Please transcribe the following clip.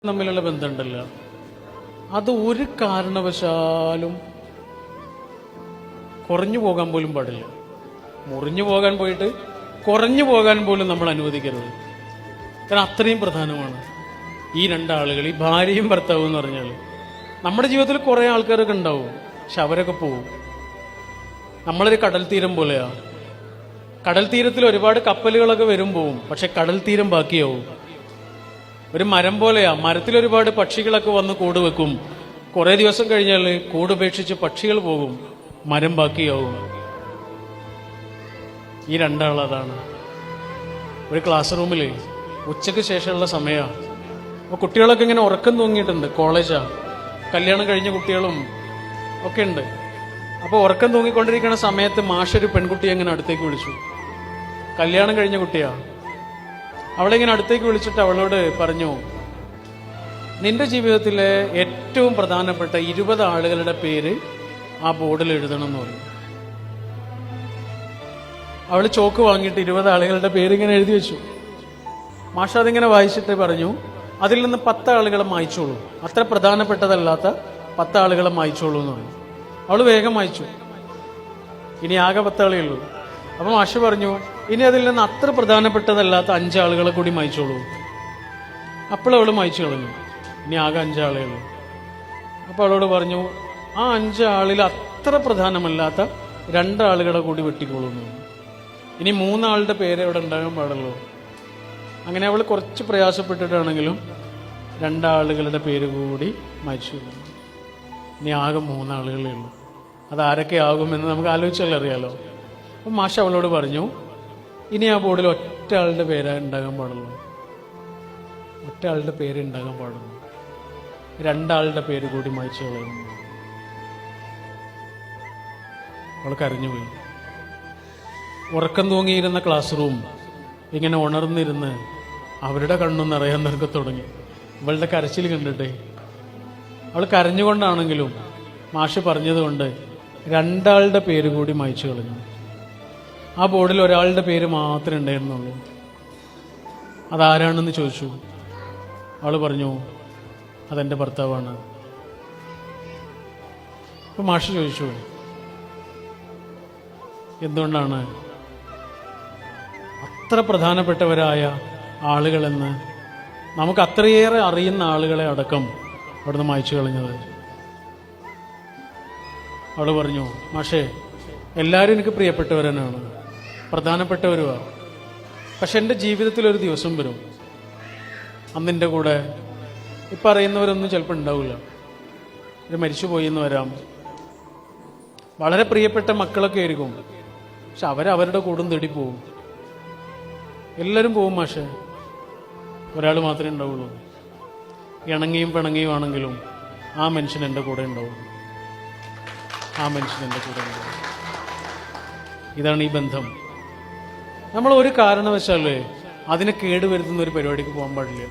തമ്മിലുള്ള ബന്ധമുണ്ടല്ലോ, അത് ഒരു കാരണവശാലും കുറഞ്ഞു പോകാൻ പോലും പാടില്ല. മുറിഞ്ഞു പോകാൻ പോയിട്ട് കുറഞ്ഞു പോകാൻ പോലും നമ്മൾ അനുവദിക്കരുത്. കാരണം അത്രയും പ്രധാനമാണ് ഈ രണ്ടാളുകൾ, ഈ ഭാര്യയും ഭർത്താവും എന്ന് പറഞ്ഞാൽ. നമ്മുടെ ജീവിതത്തിൽ കുറേ ആൾക്കാരൊക്കെ ഉണ്ടാവും, പക്ഷെ അവരൊക്കെ പോവും. നമ്മളൊരു കടൽ തീരം പോലെയാ. കടൽ തീരത്തിൽ ഒരുപാട് കപ്പലുകളൊക്കെ വരും പോവും, പക്ഷെ കടൽ തീരം ബാക്കിയാവും. ഒരു മരം പോലെയാ, മരത്തിൽ ഒരുപാട് പക്ഷികളൊക്കെ വന്ന് കൂട് വെക്കും. കുറെ ദിവസം കഴിഞ്ഞാൽ കൂട് ഉപേക്ഷിച്ച് പക്ഷികൾ പോകും, മരം ബാക്കിയാവും. ഈ രണ്ടാളതാണ്. ഒരു ക്ലാസ് റൂമിൽ ഉച്ചയ്ക്ക് ശേഷമുള്ള സമയമാണ്. അപ്പോൾ കുട്ടികളൊക്കെ ഇങ്ങനെ ഉറക്കം തൂങ്ങിയിട്ടുണ്ട്. കോളേജാ, കല്യാണം കഴിഞ്ഞ കുട്ടികളും ഒക്കെ ഉണ്ട്. അപ്പോൾ ഉറക്കം തൂങ്ങിക്കൊണ്ടിരിക്കുന്ന സമയത്ത് മാഷൊരു പെൺകുട്ടിയെ അങ്ങനെ അടുത്തേക്ക് വിളിച്ചു. കല്യാണം കഴിഞ്ഞ കുട്ടിയാ. അവളിങ്ങനെ അടുത്തേക്ക് വിളിച്ചിട്ട് അവളോട് പറഞ്ഞു, നിന്റെ ജീവിതത്തിലെ ഏറ്റവും പ്രധാനപ്പെട്ട 20 ആളുകളുടെ പേര് ആ ബോർഡിൽ എഴുതണം എന്ന് പറഞ്ഞു. അവള് ചോക്ക് വാങ്ങിയിട്ട് 20 ആളുകളുടെ പേര് ഇങ്ങനെ എഴുതി വെച്ചു. മാഷ അതിങ്ങനെ വായിച്ചിട്ട് പറഞ്ഞു, അതിൽ നിന്ന് 10 ആളുകളെ മായ്ച്ചോളൂ, അത്ര പ്രധാനപ്പെട്ടതല്ലാത്ത 10 ആളുകളെ മായ്ച്ചോളൂ എന്ന് പറഞ്ഞു. അവള് വേഗം മായ്ച്ചു. ഇനി ആകെ 10 ആളേ ഉള്ളൂ. അപ്പൊ മാഷ് പറഞ്ഞു, ഇനി അതിൽ നിന്ന് അത്ര പ്രധാനപ്പെട്ടതല്ലാത്ത 5 ആളുകളെ കൂടി മായ്ച്ചോളൂ. അപ്പോൾ അവള് മായ്ച്ചു കളഞ്ഞു. ഇനി ആകെ 5 ആളേ ഉള്ളൂ. അപ്പൊ അവളോട് പറഞ്ഞു, ആ 5 ആളിൽ അത്ര പ്രധാനമല്ലാത്ത 2 ആളുകളെ കൂടി വെട്ടിക്കോളൂ. ഇനി 3 ആളുടെ പേര് അവിടെ ഉണ്ടാകാൻ പാടുള്ളൂ. അങ്ങനെ അവൾ കുറച്ച് പ്രയാസപ്പെട്ടിട്ടാണെങ്കിലും 2 ആളുകളുടെ പേര് കൂടി മായ്ച്ചു. ഇനി ആകെ 3 ആളുകളേ ഉള്ളൂ. അതാരൊക്കെ ആകുമെന്ന് നമുക്ക് ആലോചിച്ചാൽ അറിയാലോ. അപ്പം മാഷ അവളോട് പറഞ്ഞു, ഇനി ആ ബോർഡിൽ ഒറ്റ ആളുടെ പേര് ഉണ്ടാകാൻ പാടുള്ളൂ. ഒറ്റ ആളുടെ പേര് ഉണ്ടാകാൻ പാടുള്ളൂ. 2 ആളുടെ പേര് കൂടി മായ്ച്ചു കളയുന്നു. അവൾ കരഞ്ഞുപോയി. ഉറക്കം തൂങ്ങിയിരുന്ന ക്ലാസ് റൂം ഇങ്ങനെ ഉണർന്നിരുന്ന് അവരുടെ കണ്ണും നിറയാൻ നിറക്കെ തുടങ്ങി. ഇവളുടെ കരച്ചിൽ കണ്ടിട്ടേ. അവൾ കരഞ്ഞുകൊണ്ടാണെങ്കിലും മാഷ് പറഞ്ഞതുകൊണ്ട് 2 ആളുടെ പേര് കൂടി മായ്ച്ചു കളഞ്ഞു. ആ ബോർഡിൽ ഒരാളുടെ പേര് മാത്രമേ ഉണ്ടായിരുന്നുള്ളൂ. അതാരാണെന്ന് ചോദിച്ചു. അവൾ പറഞ്ഞു, അതെൻ്റെ ഭർത്താവാണ്. അപ്പൊ മാഷ് ചോദിച്ചു, എന്തുകൊണ്ടാണ് അത്ര പ്രധാനപ്പെട്ടവരായ ആളുകളെന്ന്, നമുക്ക് അത്രയേറെ അറിയുന്ന ആളുകളെ അടക്കം അവിടുന്ന് മായ്ച്ചു കളഞ്ഞത്? അവൾ പറഞ്ഞു, മാഷേ, എല്ലാവരും എനിക്ക് പ്രിയപ്പെട്ടവരനാണ്, പ്രധാനപ്പെട്ടവരുമാണ്. പക്ഷെ എൻ്റെ ജീവിതത്തിൽ ഒരു ദിവസം വരും, അന്നെൻ്റെ കൂടെ ഇപ്പം അറിയുന്നവരൊന്നും ചിലപ്പോൾ ഉണ്ടാവില്ല. ഒരു മരിച്ചുപോയി എന്ന് വരാം. വളരെ പ്രിയപ്പെട്ട മക്കളൊക്കെ ആയിരിക്കും, പക്ഷെ അവരവരുടെ കൂടും തേടി പോവും. എല്ലാവരും പോവും, മാഷെ ഒരാൾ മാത്രമേ ഉണ്ടാവുള്ളൂ. ഇണങ്ങിയും പിണങ്ങിയും ആണെങ്കിലും ആ മനുഷ്യൻ എൻ്റെ കൂടെ ഉണ്ടാവും. ആ മനുഷ്യൻ എൻ്റെ കൂടെ ഉണ്ടാവും. ഇതാണ് ഈ ബന്ധം. നമ്മൾ ഒരു കാരണവശാലേ അതിനെ കേടുവരുത്തുന്ന ഒരു പരിപാടിക്ക് പോകാൻ പാടില്ല.